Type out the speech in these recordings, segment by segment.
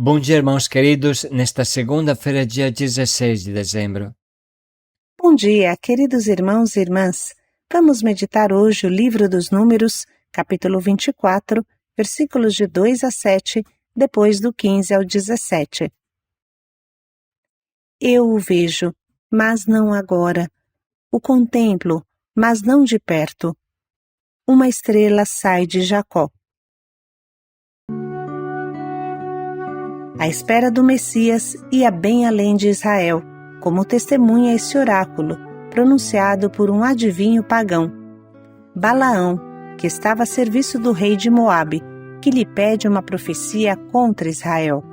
Bom dia, irmãos queridos, nesta segunda-feira, dia 16 de dezembro. Bom dia, queridos irmãos e irmãs. Vamos meditar hoje o livro dos Números, capítulo 24, versículos de 2 a 7, depois do 15 ao 17. Eu o vejo, mas não agora. O contemplo, mas não de perto. Uma estrela sai de Jacó. A espera do Messias ia bem além de Israel, como testemunha esse oráculo, pronunciado por um adivinho pagão, Balaão, que estava a serviço do rei de Moabe, que lhe pede uma profecia contra Israel.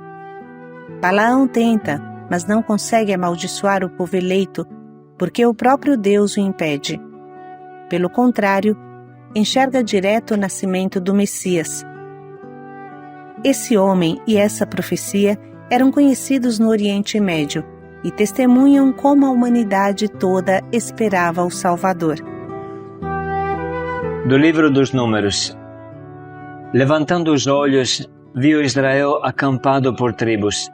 Balaão tenta, mas não consegue amaldiçoar o povo eleito, porque o próprio Deus o impede. Pelo contrário, enxerga direto o nascimento do Messias. Esse homem e essa profecia eram conhecidos no Oriente Médio e testemunham como a humanidade toda esperava o Salvador. Do livro dos Números. Levantando os olhos, viu Israel acampado por tribos.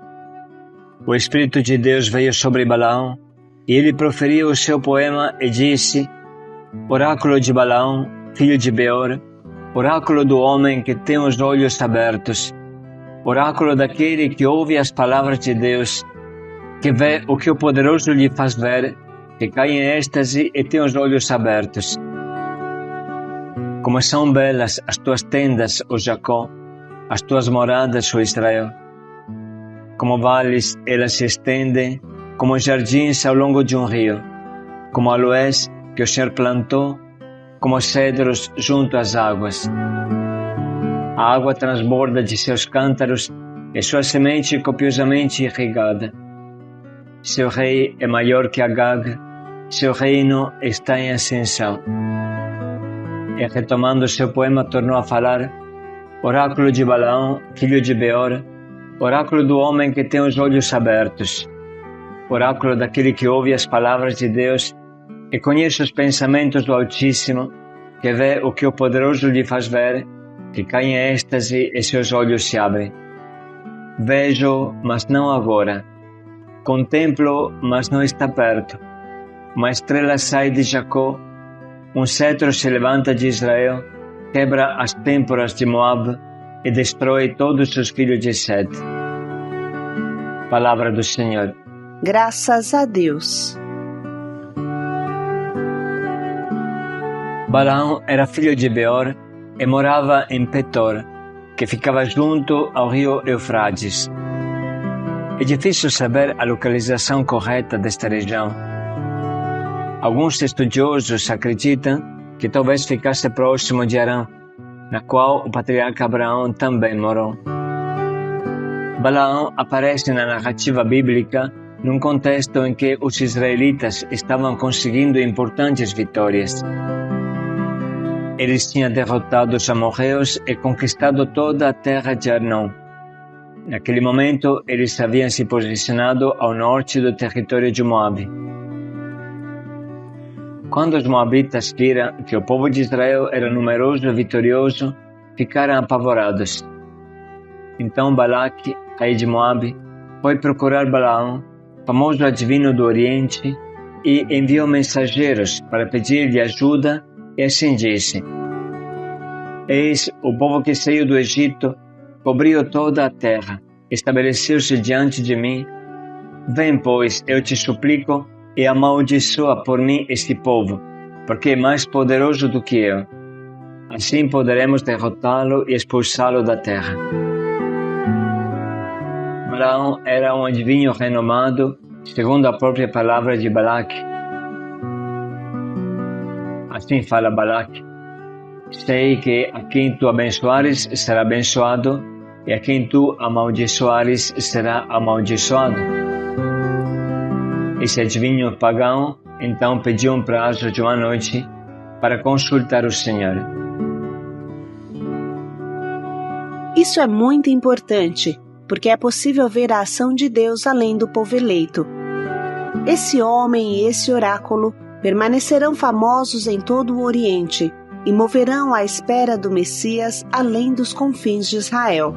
O Espírito de Deus veio sobre Balaão, e ele proferiu o seu poema e disse: Oráculo de Balaão, filho de Beor, oráculo do homem que tem os olhos abertos, oráculo daquele que ouve as palavras de Deus, que vê o que o poderoso lhe faz ver, que cai em êxtase e tem os olhos abertos. Como são belas as tuas tendas, ó Jacó, as tuas moradas, ó Israel. Como vales elas se estendem, como jardins ao longo de um rio, como aloés que o Senhor plantou, como cedros junto às águas. A água transborda de seus cântaros e sua semente copiosamente irrigada. Seu rei é maior que Agag, seu reino está em ascensão. E retomando seu poema tornou a falar: Oráculo de Balaão, filho de Beor, oráculo do homem que tem os olhos abertos, oráculo daquele que ouve as palavras de Deus e conhece os pensamentos do Altíssimo, que vê o que o poderoso lhe faz ver, que cai em êxtase e seus olhos se abrem. Vejo, mas não agora. Contemplo, mas não está perto. Uma estrela sai de Jacó, um cetro se levanta de Israel, quebra as têmporas de Moab e destrói todos os filhos de Sete. Palavra do Senhor. Graças a Deus. Balaão era filho de Beor e morava em Petor, que ficava junto ao rio Eufrates. É difícil saber a localização correta desta região. Alguns estudiosos acreditam que talvez ficasse próximo de Harã, na qual o patriarca Abraão também morou. Balaão aparece na narrativa bíblica num contexto em que os israelitas estavam conseguindo importantes vitórias. Eles tinham derrotado os amorreus e conquistado toda a terra de Arnon. Naquele momento, eles haviam se posicionado ao norte do território de Moabe. Quando os moabitas viram que o povo de Israel era numeroso e vitorioso, ficaram apavorados. Então Balaque, rei de Moabe, foi procurar Balaão, famoso adivinho do Oriente, e enviou mensageiros para pedir-lhe ajuda, e assim disse: Eis, o povo que saiu do Egito cobriu toda a terra, estabeleceu-se diante de mim. Vem, pois, eu te suplico, e amaldiçoa por mim este povo, porque é mais poderoso do que eu. Assim poderemos derrotá-lo e expulsá-lo da terra. Balaão era um adivinho renomado, segundo a própria palavra de Balaque. Assim fala Balaque: Sei que a quem tu abençoares será abençoado, e a quem tu amaldiçoares será amaldiçoado. Esse adivinho pagão então pediu um prazo de uma noite para consultar o Senhor. Isso é muito importante, porque é possível ver a ação de Deus além do povo eleito. Esse homem e esse oráculo permanecerão famosos em todo o Oriente e moverão a espera do Messias além dos confins de Israel.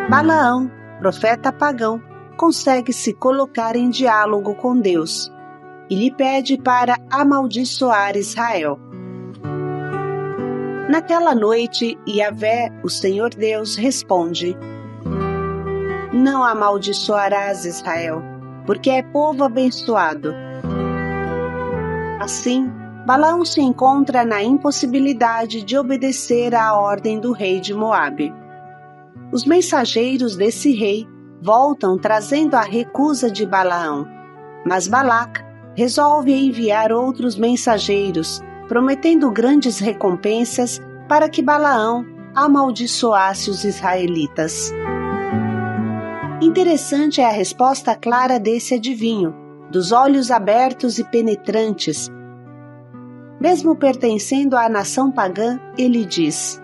Balaão, profeta pagão, consegue se colocar em diálogo com Deus e lhe pede para amaldiçoar Israel. Naquela noite, Yahvé, o Senhor Deus, responde: Não amaldiçoarás Israel, porque é povo abençoado. Assim, Balaão se encontra na impossibilidade de obedecer à ordem do rei de Moabe. Os mensageiros desse rei voltam trazendo a recusa de Balaão, mas Balac resolve enviar outros mensageiros, prometendo grandes recompensas para que Balaão amaldiçoasse os israelitas. Interessante é a resposta clara desse adivinho, dos olhos abertos e penetrantes. Mesmo pertencendo à nação pagã, ele diz: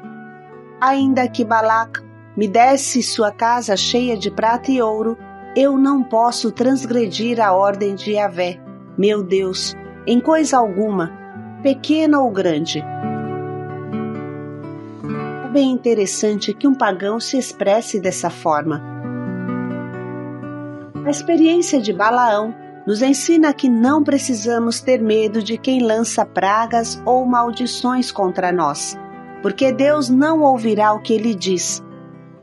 Ainda que Balac me desse sua casa cheia de prata e ouro, eu não posso transgredir a ordem de Yahvé, meu Deus, em coisa alguma, pequena ou grande. É bem interessante que um pagão se expresse dessa forma. A experiência de Balaão nos ensina que não precisamos ter medo de quem lança pragas ou maldições contra nós, porque Deus não ouvirá o que ele diz.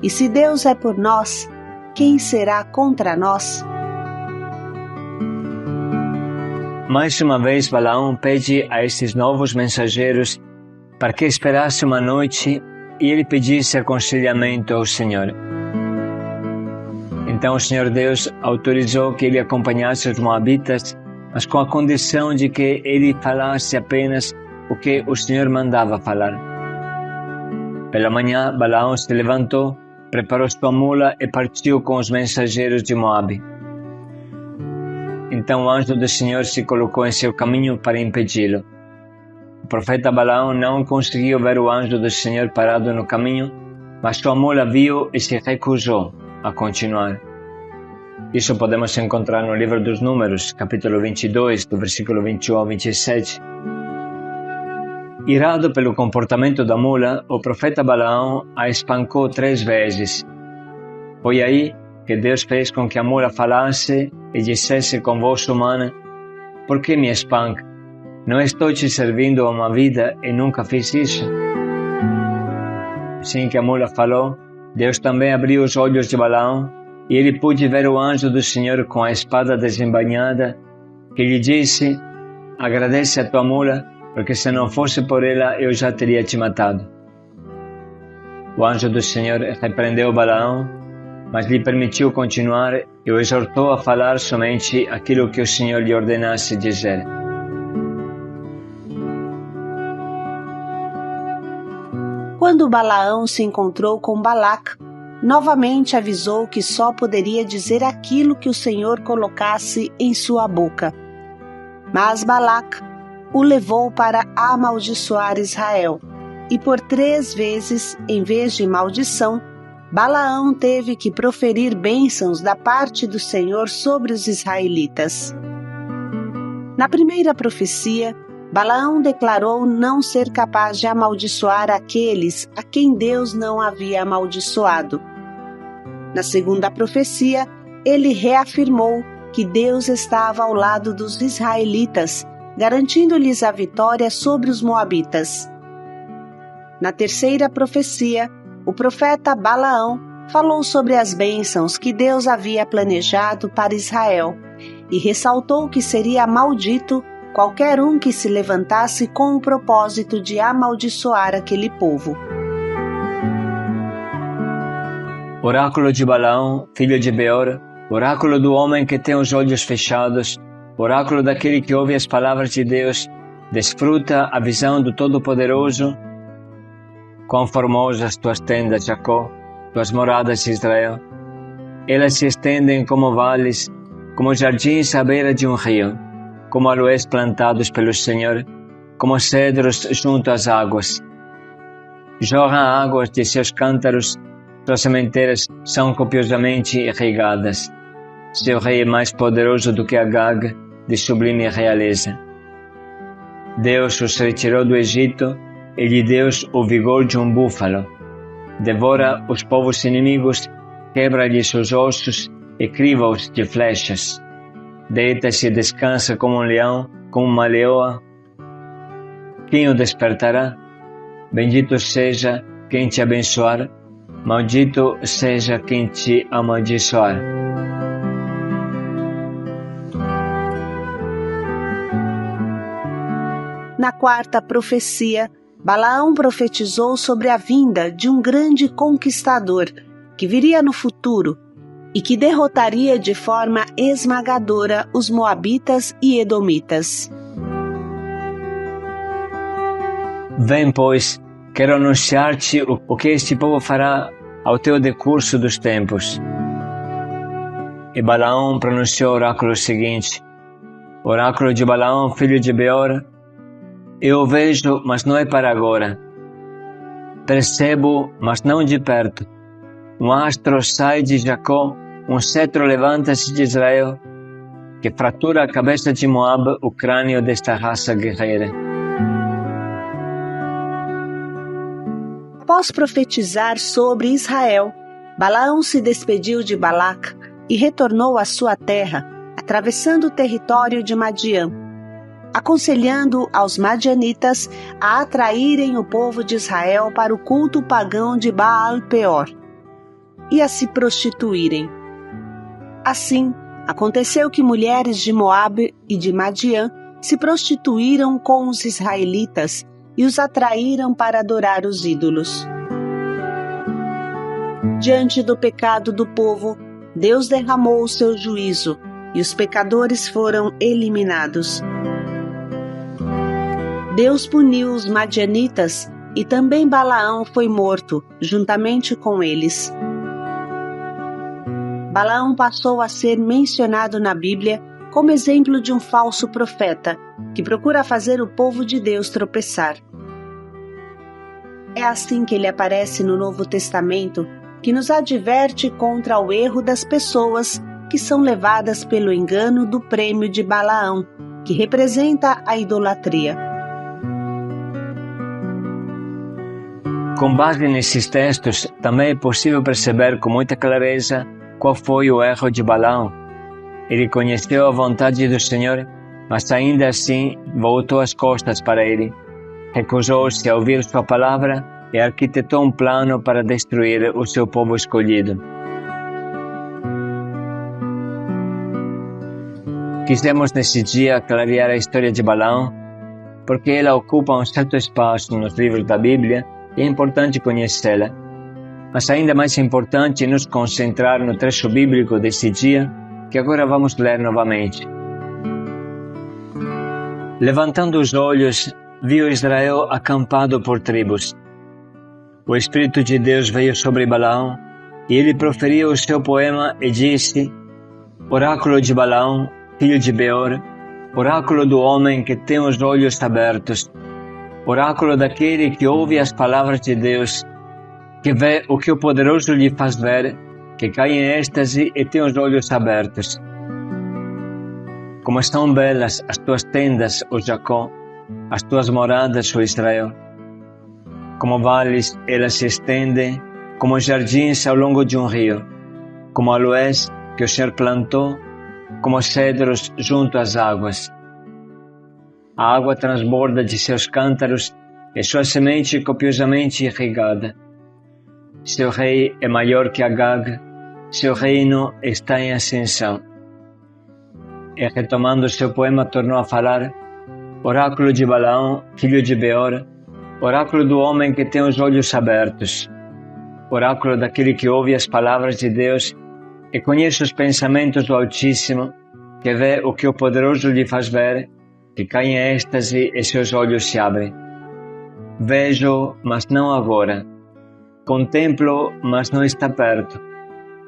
E se Deus é por nós, quem será contra nós? Mais uma vez, Balaão pede a estes novos mensageiros para que esperasse uma noite e ele pedisse aconselhamento ao Senhor. Então o Senhor Deus autorizou que ele acompanhasse os moabitas, mas com a condição de que ele falasse apenas o que o Senhor mandava falar. Pela manhã, Balaão se levantou, preparou sua mula e partiu com os mensageiros de Moabe. Então o anjo do Senhor se colocou em seu caminho para impedi-lo. O profeta Balaão não conseguiu ver o anjo do Senhor parado no caminho, mas sua mula viu e se recusou a continuar. Isso podemos encontrar no livro dos Números, capítulo 22, do versículo 21 ao 27. Irado pelo comportamento da mula, o profeta Balaão a espancou 3 vezes. Foi aí que Deus fez com que a mula falasse e dissesse com voz humana: Por que me espanca? Não estou te servindo há uma vida e nunca fiz isso? Assim que a mula falou, Deus também abriu os olhos de Balaão e ele pôde ver o anjo do Senhor com a espada desembainhada, que lhe disse: Agradece a tua mula, porque se não fosse por ela eu já teria te matado. O anjo do Senhor repreendeu Balaão, mas lhe permitiu continuar e o exortou a falar somente aquilo que o Senhor lhe ordenasse dizer. Quando Balaão se encontrou com Balac, novamente avisou que só poderia dizer aquilo que o Senhor colocasse em sua boca. Mas Balac o levou para amaldiçoar Israel, e por 3 vezes, em vez de maldição, Balaão teve que proferir bênçãos da parte do Senhor sobre os israelitas. Na primeira profecia, Balaão declarou não ser capaz de amaldiçoar aqueles a quem Deus não havia amaldiçoado. Na segunda profecia, ele reafirmou que Deus estava ao lado dos israelitas, garantindo-lhes a vitória sobre os moabitas. Na terceira profecia, o profeta Balaão falou sobre as bênçãos que Deus havia planejado para Israel e ressaltou que seria maldito qualquer um que se levantasse com o propósito de amaldiçoar aquele povo. Oráculo de Balaão, filho de Beor, oráculo do homem que tem os olhos fechados, oráculo daquele que ouve as palavras de Deus, desfruta a visão do Todo-Poderoso. Quão formosas tuas tendas, Jacó, tuas moradas, Israel. Elas se estendem como vales, como jardins à beira de um rio, como aloés plantados pelo Senhor, como cedros junto às águas. Jorram águas de seus cântaros, suas sementeiras são copiosamente irrigadas. Seu rei é mais poderoso do que Agag, de sublime realeza. Deus os retirou do Egito e lhe deu o vigor de um búfalo. Devora os povos inimigos quebra-lhe seus ossos e criva-os de flechas. Deita-se e descansa como um leão, como uma leoa. Quem o despertará? Bendito seja quem te abençoar, maldito seja quem te amaldiçoar. Na quarta profecia, Balaão profetizou sobre a vinda de um grande conquistador que viria no futuro e que derrotaria de forma esmagadora os moabitas e edomitas. Vem, pois, quero anunciar-te o que este povo fará ao teu decurso dos tempos. E Balaão pronunciou o oráculo seguinte: Oráculo de Balaão, filho de Beor. Eu o vejo, mas não é para agora. Percebo, mas não de perto. Um astro sai de Jacó, um cetro levanta-se de Israel, que fratura a cabeça de Moab, o crânio desta raça guerreira. Após profetizar sobre Israel, Balaão se despediu de Balac e retornou à sua terra, atravessando o território de Madiã, aconselhando aos madianitas a atraírem o povo de Israel para o culto pagão de Baal-Peor e a se prostituírem. Assim, aconteceu que mulheres de Moabe e de Madiã se prostituíram com os israelitas e os atraíram para adorar os ídolos. Diante do pecado do povo, Deus derramou o seu juízo e os pecadores foram eliminados. Deus puniu os madianitas e também Balaão foi morto, juntamente com eles. Balaão passou a ser mencionado na Bíblia como exemplo de um falso profeta que procura fazer o povo de Deus tropeçar. É assim que ele aparece no Novo Testamento, que nos adverte contra o erro das pessoas que são levadas pelo engano do prêmio de Balaão, que representa a idolatria. Com base nesses textos, também é possível perceber com muita clareza qual foi o erro de Balaão. Ele conheceu a vontade do Senhor, mas ainda assim voltou as costas para ele. Recusou-se a ouvir sua palavra e arquitetou um plano para destruir o seu povo escolhido. Quisemos nesse dia clarear a história de Balaão, porque ela ocupa um certo espaço nos livros da Bíblia e é importante conhecê-la. Mas ainda mais importante é nos concentrar no trecho bíblico desse dia, que agora vamos ler novamente. Levantando os olhos, viu Israel acampado por tribos. O Espírito de Deus veio sobre Balaão, e ele proferiu o seu poema e disse: Oráculo de Balaão, filho de Beor, oráculo do homem que tem os olhos abertos, oráculo daquele que ouve as palavras de Deus, que vê o que o poderoso lhe faz ver, que cai em êxtase e tem os olhos abertos. Como estão belas as tuas tendas, ó Jacó, as tuas moradas, ó Israel. Como vales, elas se estendem, como jardins ao longo de um rio, como aloés que o Senhor plantou, como cedros junto às águas. A água transborda de seus cântaros e sua semente copiosamente irrigada. Seu rei é maior que Agag, seu reino está em ascensão. E retomando seu poema, tornou a falar: Oráculo de Balaão, filho de Beor, oráculo do homem que tem os olhos abertos, oráculo daquele que ouve as palavras de Deus e conhece os pensamentos do Altíssimo, que vê o que o poderoso lhe faz ver, que cai em êxtase e seus olhos se abrem. Vejo, mas não agora. Contemplo, mas não está perto.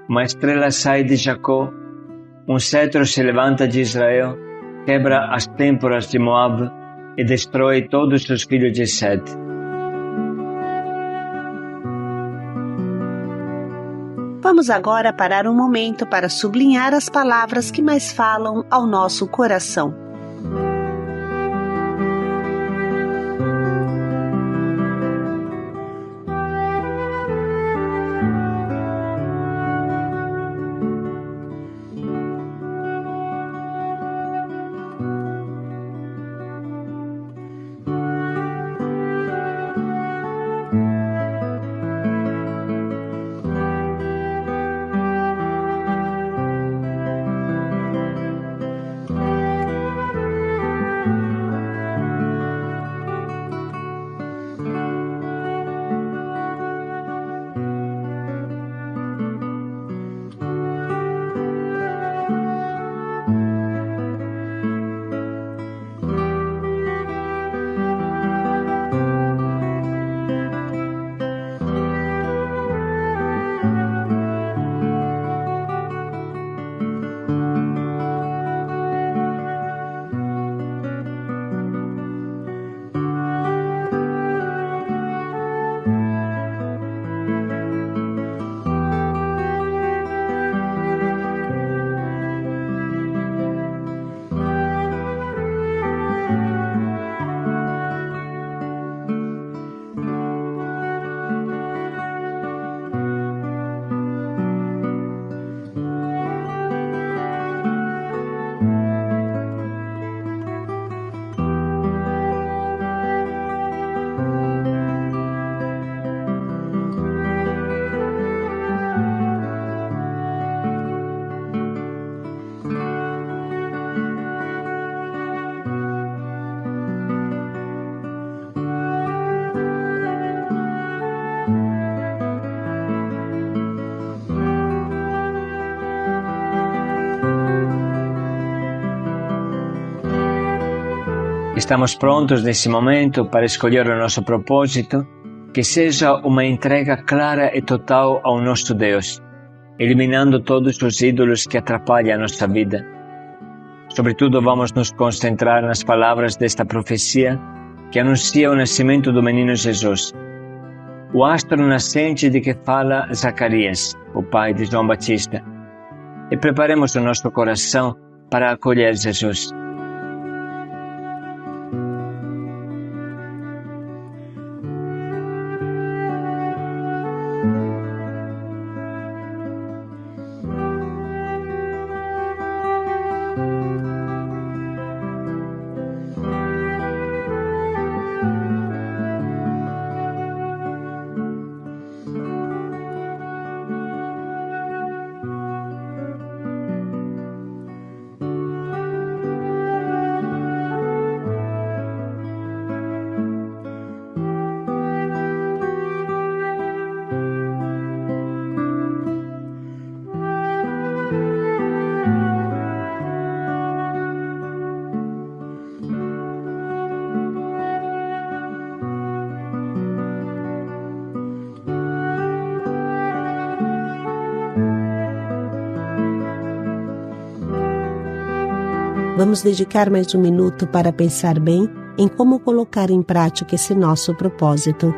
Uma estrela sai de Jacó, um cetro se levanta de Israel, quebra as têmporas de Moab e destrói todos os filhos de Sete. Vamos agora parar um momento para sublinhar as palavras que mais falam ao nosso coração. Estamos prontos nesse momento para escolher o nosso propósito, que seja uma entrega clara e total ao nosso Deus, eliminando todos os ídolos que atrapalham a nossa vida. Sobretudo, vamos nos concentrar nas palavras desta profecia que anuncia o nascimento do menino Jesus, o astro nascente de que fala Zacarias, o pai de João Batista. E preparemos o nosso coração para acolher Jesus. Vamos dedicar mais um minuto para pensar bem em como colocar em prática esse nosso propósito.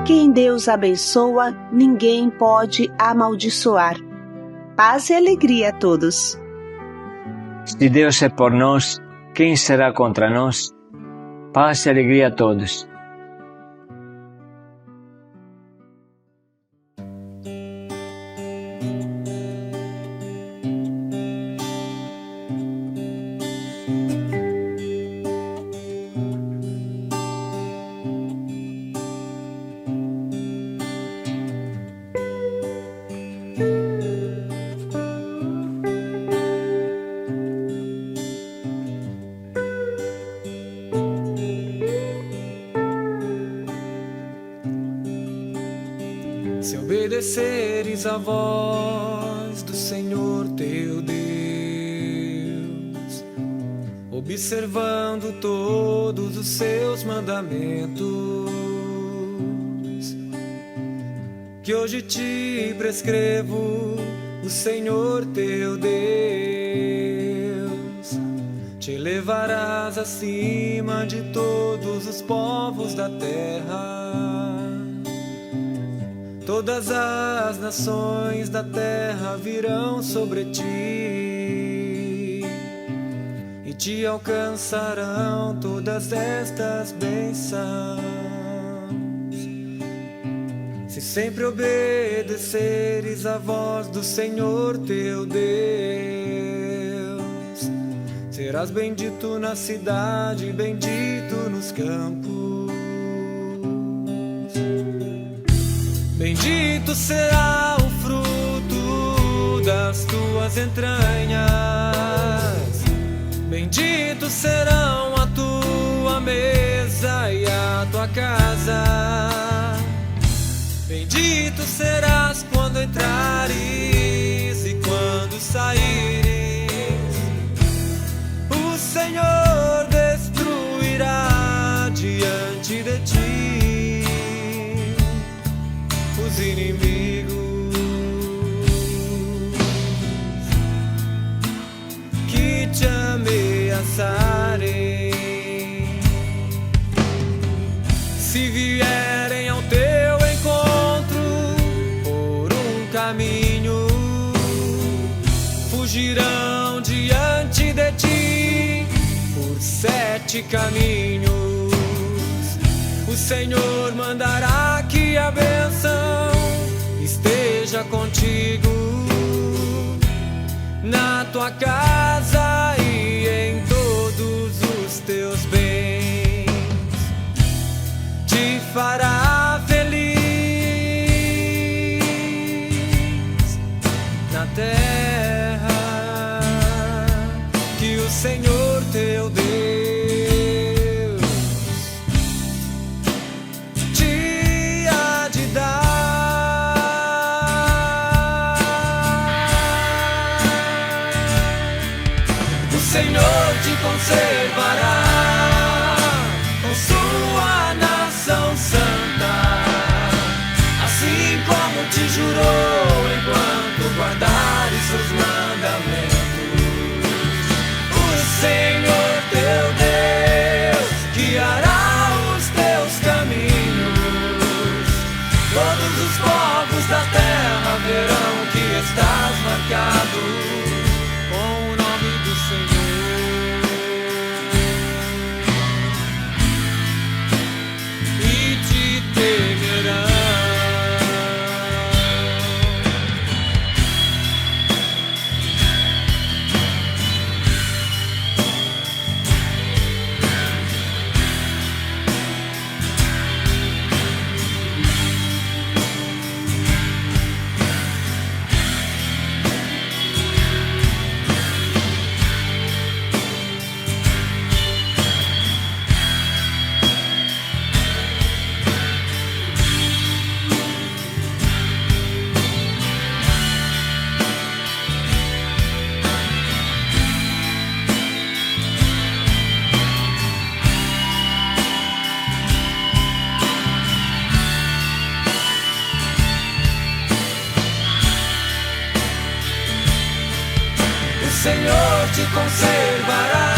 Quem Deus abençoa, ninguém pode amaldiçoar. Paz e alegria a todos. Se Deus é por nós, quem será contra nós? Paz e alegria a todos. Se obedeceres à voz do Senhor teu Deus, observando todos os seus mandamentos, que hoje te prescrevo, o Senhor teu Deus, te elevarás acima de todos os povos da terra. Todas as nações da terra virão sobre ti e te alcançarão todas estas bênçãos. Se sempre obedeceres à voz do Senhor teu Deus, serás bendito na cidade e bendito nos campos. Bendito será o fruto das tuas entranhas, benditos serão a tua mesa e a tua casa. Bendito serás quando entrares e quando saíres. O Senhor destruirá diante de ti os inimigos que te ameaçarem. irão diante de ti por 7 caminhos. O Senhor mandará que a bênção esteja contigo na tua casa e em todos os teus bens. Te fará feliz na terra que o Senhor teu Deus te há de dar. O Senhor te conservará com sua nação santa, assim como te jurou, enquanto guardares seus mandamentos. O Senhor teu Deus guiará os teus caminhos. Todos os povos da terra verão que estás marcado com o nome do Senhor e te temerão. O Senhor te conservará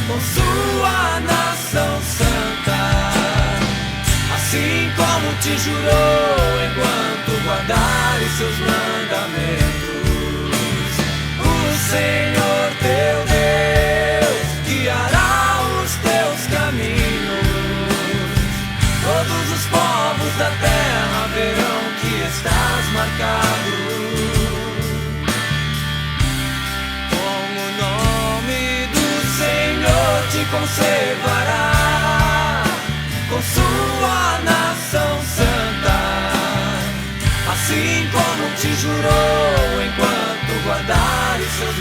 com sua nação santa, assim como te jurou, enquanto guardares seus mandamentos. O Senhor teu Deus guiará os teus caminhos. Todos os povos da terra verão que estás marcado. Te conservará com sua nação santa, assim como te jurou, enquanto guardares seus